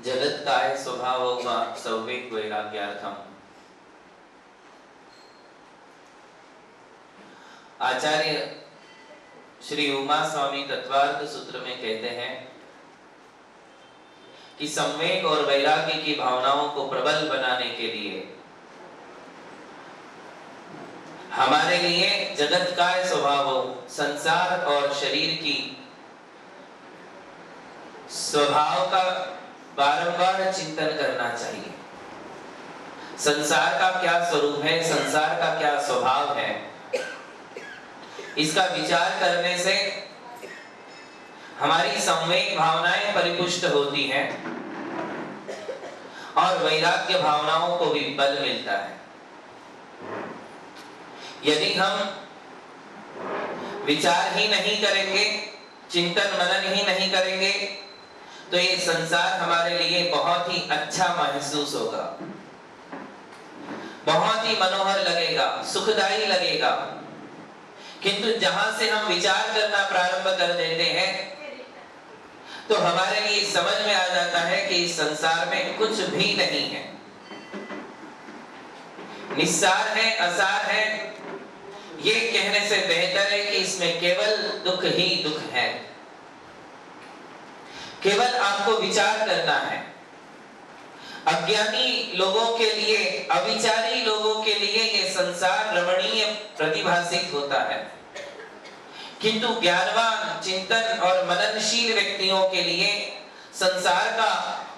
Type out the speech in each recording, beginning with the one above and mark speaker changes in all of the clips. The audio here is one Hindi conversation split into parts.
Speaker 1: जगत्काय स्वभाव सौवेग वैराग्यार्थम। आचार्य श्री उमा स्वामी तत्वार्थ सूत्र में कहते हैं कि संवेग और वैराग्य की भावनाओं को प्रबल बनाने के लिए हमारे लिए जगत का स्वभाव, संसार और शरीर की स्वभाव का बारंबार चिंतन करना चाहिए। संसार का क्या स्वरूप है, संसार का क्या स्वभाव है, इसका विचार करने से हमारी संवेग भावनाएं परिपुष्ट होती हैं और वैराग्य भावनाओं को भी बल मिलता है। यदि हम विचार ही नहीं करेंगे, चिंतन मनन ही नहीं करेंगे, तो ये संसार हमारे लिए बहुत ही अच्छा महसूस होगा, बहुत ही मनोहर लगेगा, सुखदायी लगेगा। किंतु जहां से हम विचार करना प्रारंभ कर देते हैं तो हमारे लिए समझ में आ जाता है कि इस संसार में कुछ भी नहीं है, निस्सार है, असार है। ये कहने से बेहतर है कि इसमें केवल दुख ही दुख है। केवल आपको विचार करना है। अज्ञानी लोगों के लिए, अविचारी लोगों के लिए ये संसार रमणीय प्रतिभासित होता है, किंतु ज्ञानवान, चिंतन और मननशील व्यक्तियों के लिए संसार का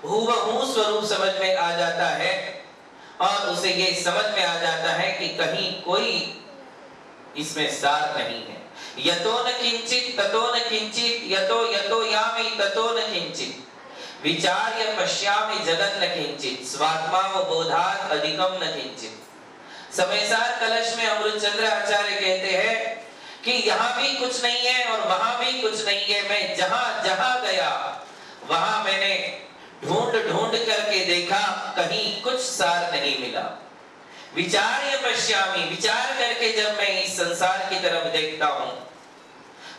Speaker 1: हूबहू स्वरूप समझ में आ जाता है और उसे ये समझ में आ जाता है कि कहीं कोई इसमें सार नहीं है। यतो न किंचित ततो न किंचित, यतो यतो यामि ततो न किंचित, विचार्य पश्यामि जगन न किंचित, स्वात्मावबोधात् अधिकम न किंचित। समयसार कलश में अमृतचंद्र आचार्य कहते हैं कि यहाँ भी कुछ नहीं है और वहां भी कुछ नहीं है। मैं जहां जहां गया वहां मैंने ढूंढ ढूंढ करके देखा, कहीं कुछ सार नहीं मिला। विचार्य पश्यामि, विचार करके जब मैं इस संसार की तरफ देखता हूं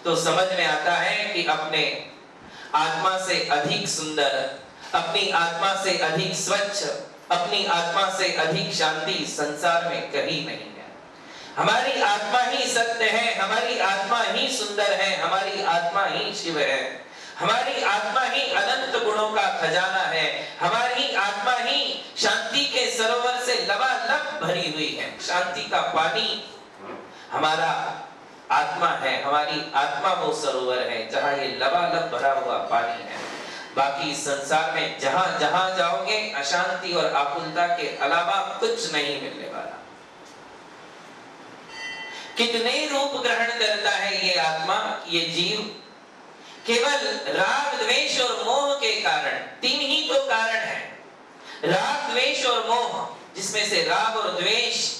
Speaker 1: तो समझ में आता है कि अपने आत्मा से अधिक सुंदर, अपनी आत्मा से अधिक स्वच्छ, अपनी आत्मा से अधिक शांति संसार में कहीं नहीं है। हमारी आत्मा ही सत्य है, हमारी आत्मा ही सुंदर है, हमारी आत्मा ही शिव है, हमारी आत्मा ही अनंत गुणों का खजाना है, हमारी आत्मा ही शांति के सरोवर से लबालब भरी हुई है। शांति का पानी हमारा आत्मा है, हमारी आत्मा वो सरोवर है जहां ये लबालब भरा हुआ पानी है। बाकी संसार में जहां जहां जाओगे अशांति और आकुलता के अलावा कुछ नहीं मिलने वाला। कितने रूप ग्रहण करता है ये आत्मा, ये जीव, केवल राग, द्वेष और मोह के कारण। तीन ही तो कारण है, राग, द्वेष और मोह, जिसमें से राग और द्वेष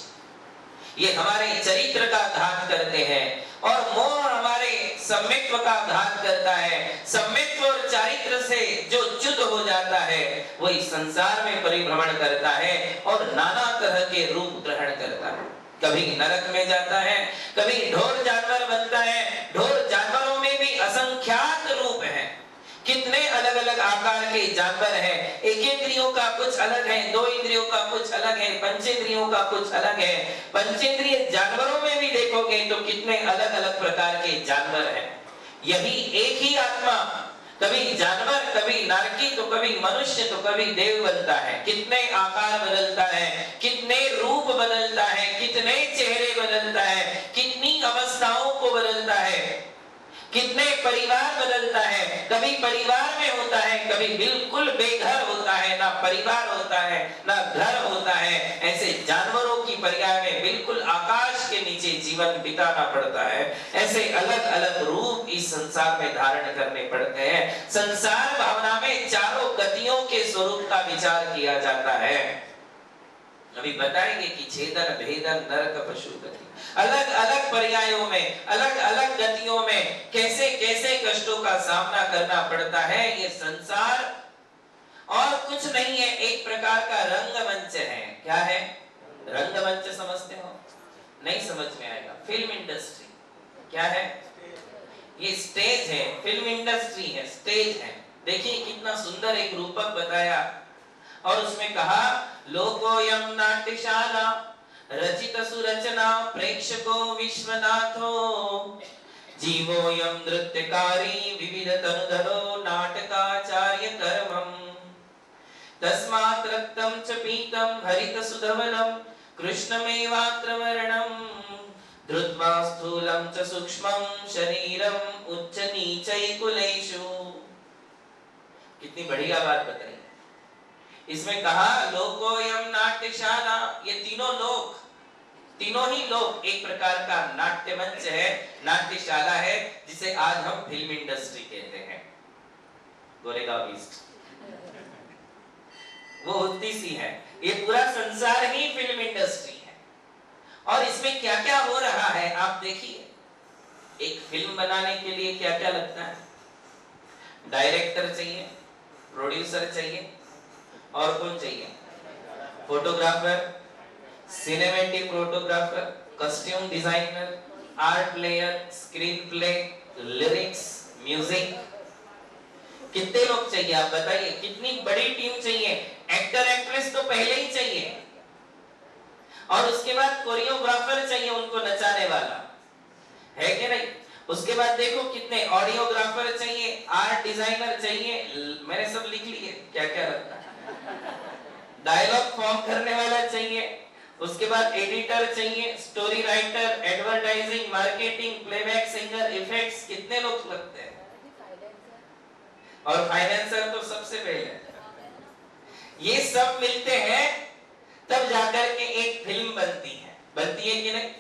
Speaker 1: ये हमारे चरित्र का घात करते हैं और मोह हमारे सम्मित्व का घात करता है। सम्मित्व और चारित्र से जो च्युत हो जाता है वही संसार में परिभ्रमण करता है और नाना तरह के रूप ग्रहण करता है। कभी नरक में जाता है, कभी ढोर जानवर बनता है। ढोर जानवरों में भी असंख्यात रूप हैं, कितने अलग अलग आकार के जानवर हैं। एक इंद्रियों का कुछ अलग है, दो इंद्रियों का कुछ अलग है, पंचेंद्रियों का कुछ अलग है। पंचेंद्रिय जानवरों में भी देखोगे तो कितने अलग अलग प्रकार के जानवर हैं। यही एक ही आत्मा कभी जानवर, कभी नारकी, तो कभी मनुष्य, तो कभी देव बनता है। कितने आकार बदलता है, कितने रूप बदलता है, कितने चेहरे बदलता है, कितनी अवस्थाओं को बदलता है, कितने परिवार बदलता है। कभी परिवार में होता है, कभी बिल्कुल बेघर होता है, ना परिवार होता है ना घर होता है। ऐसे जानवरों की पर्याय में बिल्कुल आकाश के नीचे जीवन बिताना पड़ता है। ऐसे अलग अलग रूप इस संसार में धारण करने पड़ते हैं। संसार भावना में चारों गतियों के स्वरूप का विचार किया जाता है। अभी बताएंगे कि छेदन, भेदन, नरक, पशु गति, अलग अलग पर्यायों में, अलग अलग गतियों में कैसे कैसे कष्टों का सामना करना पड़ता है। ये संसार और कुछ नहीं है, एक प्रकार का रंगमंच है। क्या है रंगमंच? समझते हो? नहीं समझ में आएगा। फिल्म इंडस्ट्री क्या है? ये स्टेज है, फिल्म इंडस्ट्री है, स्टेज है। देखिए कितना सुंदर एक रूपक बताया, और उसमें कहा लोकोयम नाट्यशाला रचित सुरचना प्रेक्षको विश्वनाथो जीवोयम नृत्यकारी विविध तनुधरो नाटकाचार्य कर्मम् तस्मात् रक्तं च पीतं हरित सुधवलं कृष्णमेवात्र वर्णं धृत्वा स्थूलं च सूक्ष्मं शरीरं उच्च नीचैकुलेषु। कितनी बढ़िया बात बताई। इसमें कहा लोकोयम नाट्यशाला, ये तीनों लोक, तीनों ही लोक एक प्रकार का नाट्य मंच है, नाट्यशाला है, जिसे आज हम फिल्म इंडस्ट्री कहते हैं। गोरेगांव ईस्ट वो होती सी है, ये पूरा संसार ही फिल्म इंडस्ट्री है। और इसमें क्या क्या हो रहा है आप देखिए। एक फिल्म बनाने के लिए क्या क्या लगता है? डायरेक्टर चाहिए, प्रोड्यूसर चाहिए, और कौन चाहिए? Photographer, cinematic photographer, costume designer, art player, screen play, lyrics, music. कितने लोग चाहिए आप बताइए? कितनी बड़ी टीम चाहिए? एक्टर एक्ट्रेस तो पहले ही चाहिए, और उसके बाद कोरियोग्राफर चाहिए, उनको नचाने वाला, है कि नहीं? उसके बाद देखो कितने ऑडियोग्राफर चाहिए, आर्ट डिजाइनर चाहिए, मैंने सब लिख लिए क्या क्या लगता है। डायलॉग फॉर्म करने वाला चाहिए, उसके बाद एडिटर चाहिए, story writer, advertising, marketing, playback singer, effects, कितने लोग लगते हैं? और फाइनेंसर तो सबसे पहले। ये सब मिलते हैं तब जाकर के एक फिल्म बनती है कि नहीं?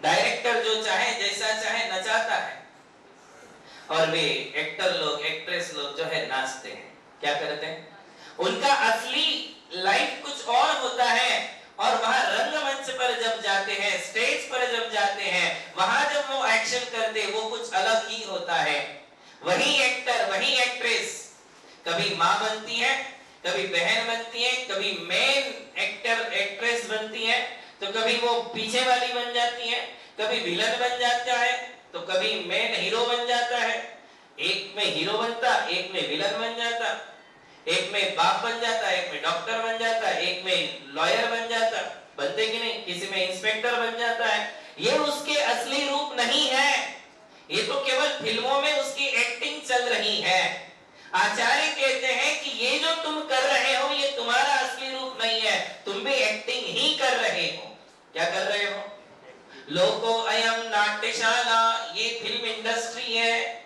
Speaker 1: डायरेक्टर जो चाहे जैसा चाहे नचाता है, और वे एक्टर लोग, एक्ट्रेस लोग जो है नाचते हैं। क्या करते हैं? उनका असली लाइफ कुछ और होता है, और वहां रंगमंच पर जब जाते हैं, स्टेज पर जब जाते हैं, वहां जब वो एक्शन करते हैं, वो कुछ अलग ही होता है। वही एक्टर, वही एक्ट्रेस कभी माँ बनती है, कभी बहन बनती है, कभी मेन एक्टर एक्ट्रेस बनती है, तो कभी वो पीछे वाली बन जाती है, कभी विलन बन जाता है, तो कभी मेन हीरो बन जाता है। एक में हीरो बनता, एक में विलन बन जाता, एक में बाप बन जाता, एक में डॉक्टर बन जाता, एक में लॉयर बन जाता, बनते कि नहीं? किसी में इंस्पेक्टर बन जाता है। ये उसके असली रूप नहीं है, ये तो केवल फिल्मों में उसकी एक्टिंग चल रही है। आचार्य कहते हैं कि ये जो तुम कर रहे हो ये तुम्हारा असली रूप नहीं है, तुम भी एक्टिंग ही कर रहे हो। क्या कर रहे हो? लोको अयम नाट्यशाला, ये फिल्म इंडस्ट्री है।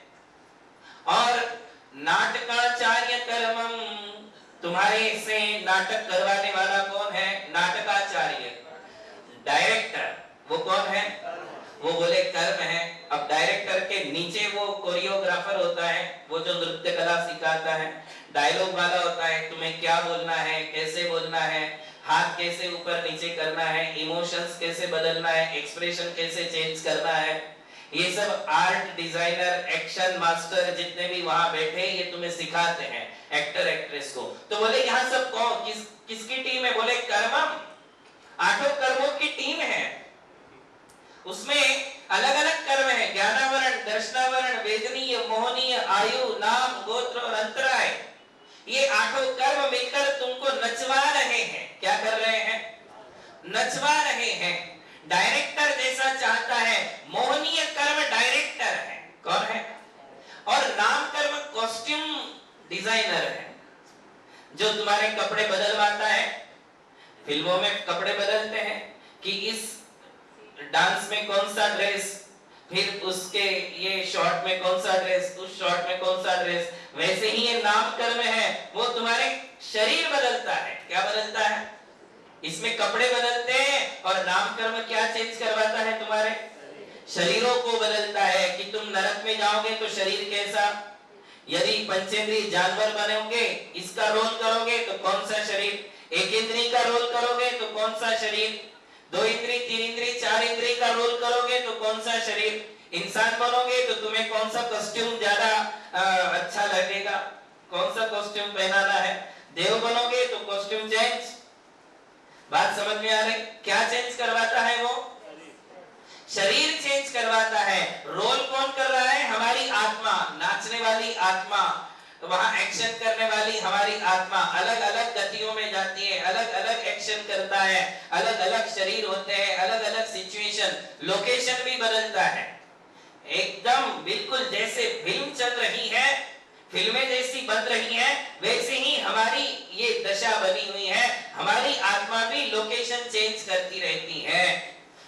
Speaker 1: और नाटकाचार्य कर्मम, तुम्हारे से नाटक करवाने वाला कौन है? नाटकाचार्य, डायरेक्टर, वो कौन है? वो बोले कर्म है। अब डायरेक्टर के नीचे वो कोरियोग्राफर होता है, वो जो नृत्य कला सिखाता है, डायलॉग वाला होता है, तुम्हें क्या बोलना है, कैसे बोलना है, हाथ कैसे ऊपर नीचे करना है, इमोशंस कैसे बदलना है, एक्सप्रेशन कैसे चेंज करना है, ये सब आर्ट डिजाइनर, एक्शन मास्टर जितने भी वहां बैठे ये तुम्हें सिखाते हैं, एक्टर एक्ट्रेस को। तो बोले यहाँ सब कौन किसकी टीम है? बोले कर्मम, 8 कर्मों की टीम है। उसमें अलग अलग कर्म है, ज्ञानावरण, दर्शनावरण, वेदनीय, मोहनीय, आयु, नाम, गोत्र और अंतराय। ये 8 कर्म मिलकर तुमको नचवा रहे हैं। क्या कर रहे हैं? नचवा रहे हैं। डायरेक्टर जैसा चाहता है, मोहनीय कर्म डायरेक्टर है। कौन है? और नाम कर्म कॉस्ट्यूम डिजाइनर है, जो तुम्हारे कपड़े बदलवाता है। फिल्मों में कपड़े बदलते हैं कि इस डांस में कौन सा ड्रेस, फिर उसके ये शॉर्ट में कौन सा ड्रेस, उस शॉर्ट में कौन सा ड्रेस। वैसे ही ये नाम कर्म है, वो तुम्हारे शरीर बदलता है। क्या बदलता है? इसमें कपड़े बदलते हैं, और नाम कर्म क्या चेंज करवाता है? तुम्हारे शरीरों को बदलता है कि तुम नरक में जाओगे तो शरीर कैसा, यदि पंचेंद्रिय जानवर बनोगे, इसका रोल करोगे तो कौन सा शरीर, एक इंद्रिय का रोल करोगे तो कौन सा शरीर, 2 इंद्रिय, 3 इंद्रिय, 4 इंद्रिय का रोल करोगे तो कौन सा शरीर, इंसान बनोगे तो तुम्हें कौन सा कॉस्ट्यूम ज्यादा अच्छा लगेगा, कौन सा कॉस्ट्यूम पहनाना है। देव बनोगे तो कॉस्ट्यूम चेंज। बात समझ में आ रही? क्या चेंज करवाता है वो? शरीर चेंज करवाता है। रोल कौन कर रहा है? हमारी आत्मा, नाचने वाली आत्मा, तो वहां एक्शन करने वाली हमारी आत्मा अलग अलग गतियों में जाती है, अलग अलग एक्शन करता है, अलग अलग शरीर होते हैं, अलग अलग सिचुएशन, लोकेशन भी बदलता है। एकदम बिल्कुल जैसे फिल्म चल रही है, फिल्में जैसी बन रही हैं, वैसे ही हमारी ये दशा बनी हुई है। हमारी आत्मा भी लोकेशन चेंज करती रहती है,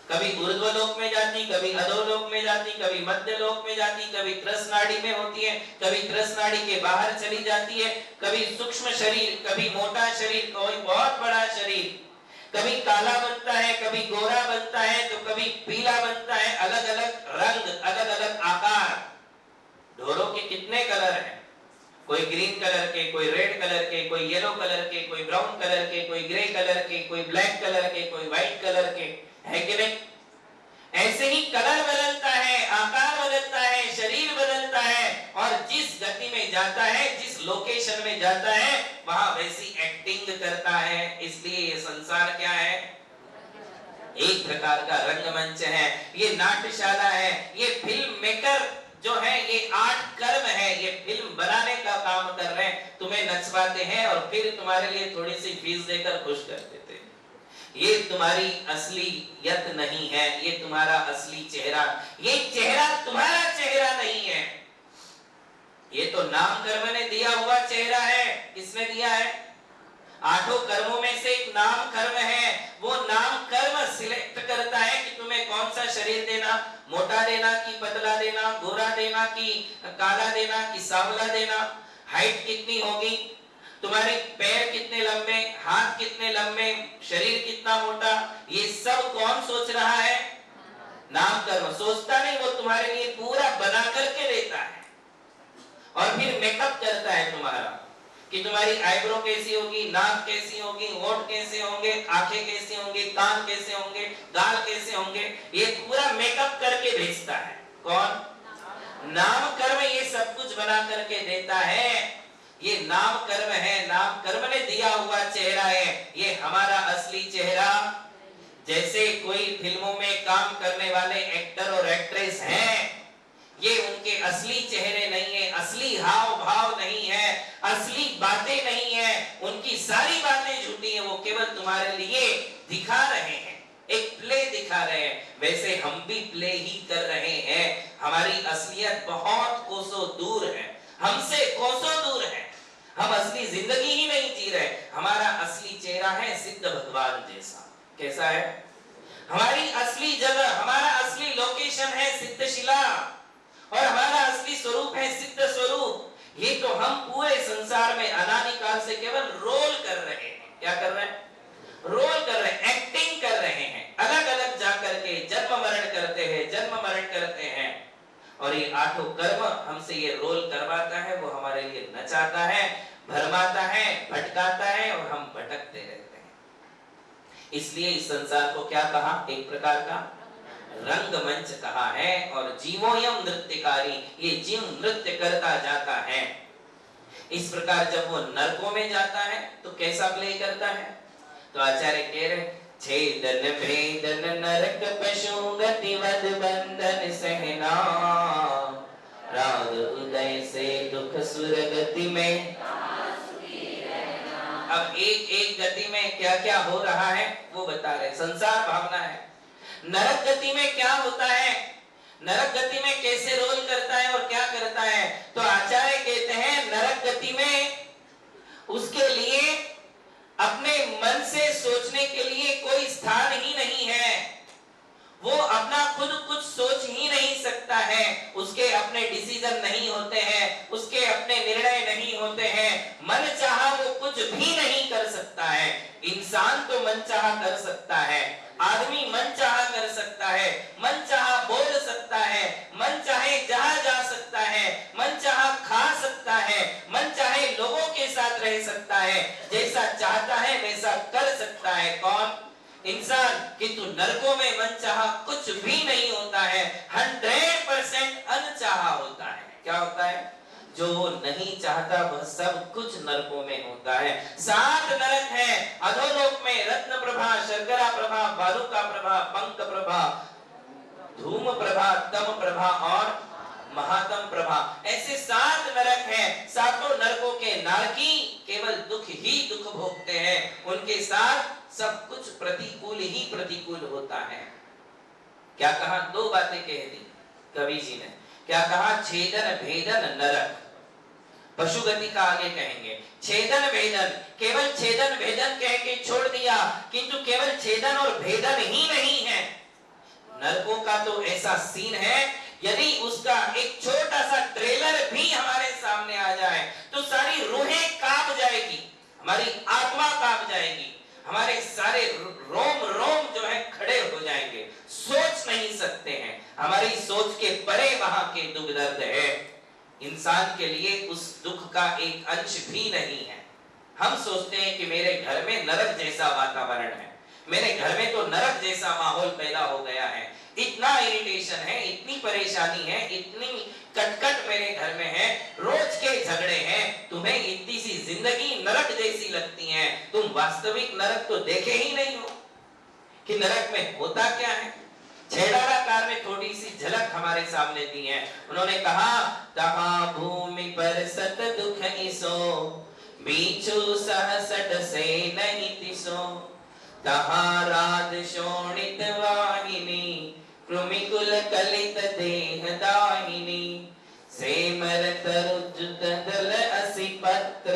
Speaker 1: कभी ऊर्ध्वलोक में जाती, कभी अधोलोक में जाती, कभी मध्य लोक में जाती, कभी त्रसनाड़ी में होती है, कभी त्रसनाड़ी के बाहर चली जाती है, कभी सूक्ष्म शरीर, कभी मोटा शरीर, कोई बहुत बड़ा शरीर, कभी काला बनता है, कभी गोरा बनता है, तो कभी पीला बनता है। अलग अलग रंग, अलग अलग आकार। ढोरों के कितने कलर हैं, कोई ग्रीन कलर के, कोई रेड कलर के, कोई येलो कलर के, कोई ब्राउन कलर के, कोई ग्रे कलर के, कोई ब्लैक कलर के, कोई व्हाइट कलर के, है कि नहीं? ऐसे ही कलर बदलता है, आकार बदलता है, शरीर बदलता है, और जिस गति में जाता है, जिस लोकेशन में जाता है, वहां वैसी एक्टिंग करता है। इसलिए ये संसार क्या है? एक प्रकार का रंगमंच है, ये नाट्यशाला है, ये फिल्म मेकर जो है, ये आर्ट कर्म है, ये फिल्म बनाने का काम कर रहे हैं, तुम्हें नचवाते हैं और फिर तुम्हारे लिए थोड़ी सी फीस देकर खुश कर देते हैं। ये तुम्हारी असलियत नहीं है, ये तुम्हारा असली चेहरा, ये चेहरा तुम्हारा चेहरा नहीं है, ये तो नाम कर्म ने दिया हुआ चेहरा है। किसने दिया है? आठों कर्मों में से एक नाम कर्म है। वो नाम कर्म सिलेक्ट करता है कि तुम्हें कौन सा शरीर देना, मोटा देना कि पतला देना, गोरा देना कि काला देना कि सांवला देना, हाइट कितनी होगी, तुम्हारे पैर कितने लंबे, हाथ कितने लंबे, शरीर कितना मोटा, ये सब कौन सोच रहा है? नाम कर्म। सोचता नहीं, वो तुम्हारे लिए पूरा बना करके देता है और फिर मेकअप करता है तुम्हारा कि तुम्हारी आईब्रो कैसी होगी, नाक कैसी होगी, होंठ कैसे होंगे, आंखें कैसी होंगी, कान कैसे होंगे, गाल कैसे होंगे, ये पूरा मेकअप करके भेजता है। कौन? नाम कर्म ये सब कुछ बना करके देता है। ये नाम कर्म है, नाम कर्म ने दिया हुआ चेहरा है, ये हमारा असली चेहरा। जैसे कोई फिल्मों में काम करने वाले एक्टर और एक्ट्रेस हैं, ये उनके असली चेहरे नहीं है, असली हाव भाव नहीं है, असली बातें नहीं है, उनकी सारी बातें झूठी है, वो केवल तुम्हारे लिए दिखा रहे हैं, एक प्ले दिखा रहे हैं। वैसे हम भी प्ले ही कर रहे हैं, हमारी असलियत बहुत कोसों दूर है, हमसे कोसों दूर है, हम असली जिंदगी ही नहीं जी रहे। हमारा असली चेहरा है सिद्ध भगवान जैसा। कैसा है? हमारी असली जगह, हमारा असली लोकेशन है सिद्धशिला और हमारा असली स्वरूप है सिद्ध स्वरूप। ये तो हम पूरे संसार में अनादि काल से केवल रोल कर रहे हैं। क्या कर रहे हैं? रोल कर रहे हैं, एक्टिंग कर रहे हैं, अलग अलग जाकर के जन्म मरण करते हैं, जन्म मरण करते हैं, और ये आठों कर्म हमसे ये रोल करवाता है, वो हमारे लिए नचाता है, भरमाता है, भटकाता है और हम भटकते रहते हैं। इसलिए इस संसार को क्या कहा? एक प्रकार का रंगमंच कहा है। और जीवोयम नृत्यकारी, ये जीव नृत्य करता जाता है। इस प्रकार जब वो नरकों में जाता है तो कैसा प्ले करता है? तो आचार्य कह रहे, छेदन भेदन नरक पशु गति वद बंधन सहना, राग उदय से दुख सुर गति में। अब एक एक गति में क्या क्या हो रहा है वो बता रहे। संसार भावना है। नरक गति में क्या होता है, नरक गति में कैसे रोल करता है और क्या करता है? तो आचार्य कहते हैं नरक गति में उसके लिए अपने मन से सोचने के लिए कोई स्थान ही नहीं है, वो अपना खुद कुछ सोच ही नहीं सकता है, उसके अपने डिसीजन नहीं होते हैं, उसके अपने निर्णय नहीं होते हैं, मन चाहा वो कुछ भी नहीं कर सकता है। इंसान तो मन चाहा कर सकता है, आदमी मन चाहा कर सकता है, मन चाहा बोल सकता है, मन चाहे जहां जा सकता है, मन चाहा खा सकता है, मन चाहे लोगों के साथ रह सकता है, जैसा चाहता है वैसा कर सकता है। कौन? इंसान। किंतु नरकों में मन चाहा कुछ भी नहीं होता है, 100% अनचाहा होता है। क्या होता है? जो वो नहीं चाहता वह सब कुछ नरकों में होता है। 7 नरक हैं अधोलोक में, रत्न प्रभा, शर्करा प्रभा, बालुका प्रभा, पंक प्रभा, धूम प्रभा, तम प्रभा और महातम प्रभा। ऐसे 7 नरक हैं, सातों नरकों के नारकी केवल दुख ही दुख भोगते हैं, उनके साथ सब कुछ प्रतिकूल ही प्रतिकूल होता है। क्या कहा? 2 बातें कह दी कवि जी ने। क्या कहा? छेदन भेदन नरक। पशुगति का आगे कहेंगे। छेदन भेदन, केवल छेदन भेदन कह के छोड़ दिया, किंतु केवल छेदन और भेदन ही नहीं है। नरकों का तो ऐसा सीन है, यदि उसका एक छोटा सा ट्रेलर भी हमारे सामने आ जाए तो सारी रूहें कांप जाएगी, हमारी आत्मा कांप जाएगी, हमारे सारे रोम रोम जो है खड़े हो जाएंगे, सोच नहीं सकते हैं। हमारी सोच के परे वहां के दुख दर्द है। इंसान के लिए उस दुख का एक अंश भी नहीं है। हम सोचते हैं कि मेरे घर में नरक जैसा वातावरण है, मेरे घर में तो नरक जैसा माहौल पैदा हो गया है, इतना इरिटेशन है, इतनी परेशानी है, इतनी कटकट मेरे घर में है, रोज के झगड़े हैं, तुम्हें इतनी सी जिंदगी नरक जैसी लगती है। तुम वास्तविक नरक तो देखे ही नहीं हो कि नरक में होता क्या है। छेड़ाकार में थोड़ी सी झलक हमारे सामने दी है। उन्होंने कहा, तहां भूमि पर सत दुख इसो, बीचू सहसट से नहीं तिसो, तहां राध शोणित वाहिनी, कृमिकुल कलित देह दाहिनी, सेमर तरुजुत दल असि पत्र,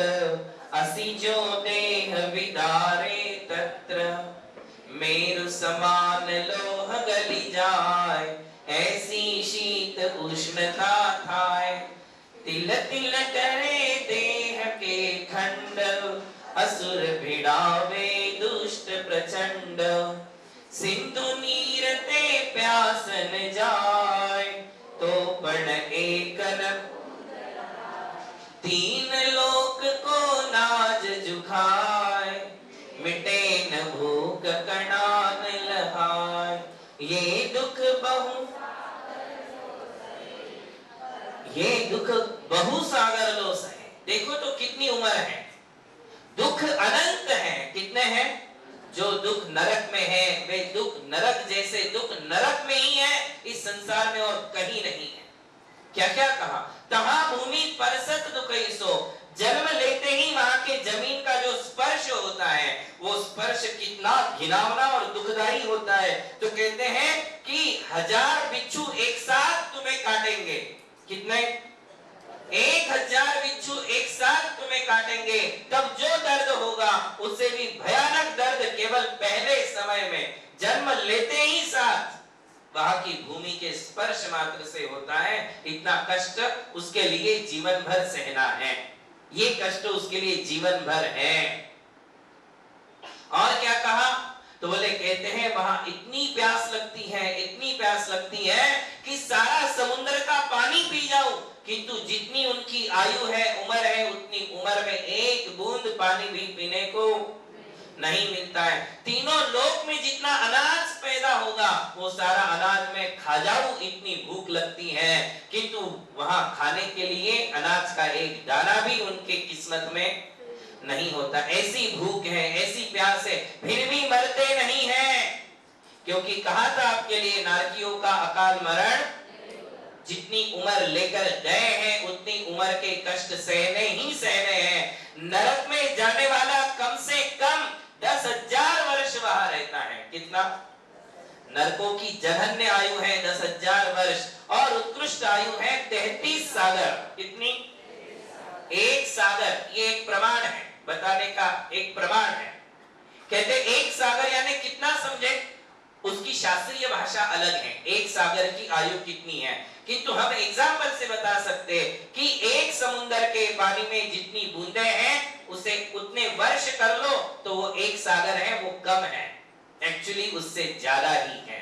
Speaker 1: असि जो देह विदारे तत्र, मेरु समान लोह गली जाय, ऐसी शीत उष्णता थाय, तिल तिल करे देह के खंड, असुर भिड़ावे दुष्ट प्रचंड, सिंधु नीर ते प्यासन जाय, तो पण एक न 3 लोक को नाज जुखाय, मिटे न भूख कणान लहाय, ये दुख बहु सागर लो सहे। देखो तो कितनी उम्र है, दुख अनंत है। कितने हैं? जो दुख नरक में है वे दुख नरक जैसे दुख नरक में ही है, इस संसार में और कहीं नहीं है। क्या क्या कहा? तहां भूमि परसत दुख इसो, जन्म लेते ही वहां के जमीन का जो स्पर्श होता है वो स्पर्श कितना घिनौना और दुखदाई होता है। तो कहते हैं कि 1000 बिच्छू एक साथ तुम्हें काटेंगे। कितने? 1000 बिच्छू एक साथ तुम्हें काटेंगे, तब जो दर्द होगा उससे भी भयानक दर्द केवल पहले समय में जन्म लेते ही साथ वहां की भूमि के स्पर्श मात्र से होता है। इतना कष्ट उसके लिए जीवन भर सहना है, ये कष्ट उसके लिए जीवन भर है। और क्या कहा? तो बोले, कहते हैं वहां इतनी प्यास लगती है, इतनी प्यास लगती है कि सारा समुद्र का पानी पी जाऊं, किंतु जितनी उनकी आयु है, उम्र है, उतनी उम्र में एक बूंद पानी भी पीने को नहीं मिलता है। तीनों लोक में जितना अनाज पैदा होगा वो सारा अनाज में खा जाऊं, इतनी भूख लगती है, किंतु वहां खाने के लिए अनाज का एक दाना भी उनके किस्मत में नहीं होता। ऐसी भूख है, ऐसी प्यास है, फिर भी मरते नहीं है, क्योंकि कहा था आपके लिए नारकियों का अकाल मरण, जितनी उम्र लेकर गए हैं उतनी उम्र के कष्ट सहने ही सहने हैं। नरक में जाने वाला कम से कम 10,000 वर्ष वहां रहता है। कितना? नरकों की जघन्य आयु है 10,000 वर्ष और उत्कृष्ट आयु है 33 सागर। कितनी? 1 सागर। ये एक प्रमाण है, बताने का एक प्रमाण है। कहते 1 सागर यानी कितना समझे, उसकी शास्त्रीय भाषा अलग है, 1 सागर की आयु कितनी है, किंतु हम एग्जाम्पल से बता सकते हैं कि 1 समुद्र के पानी में जितनी बूंदें हैं उसे उतने वर्ष कर लो तो वो 1 सागर है, वो कम है, एक्चुअली उससे ज्यादा ही है।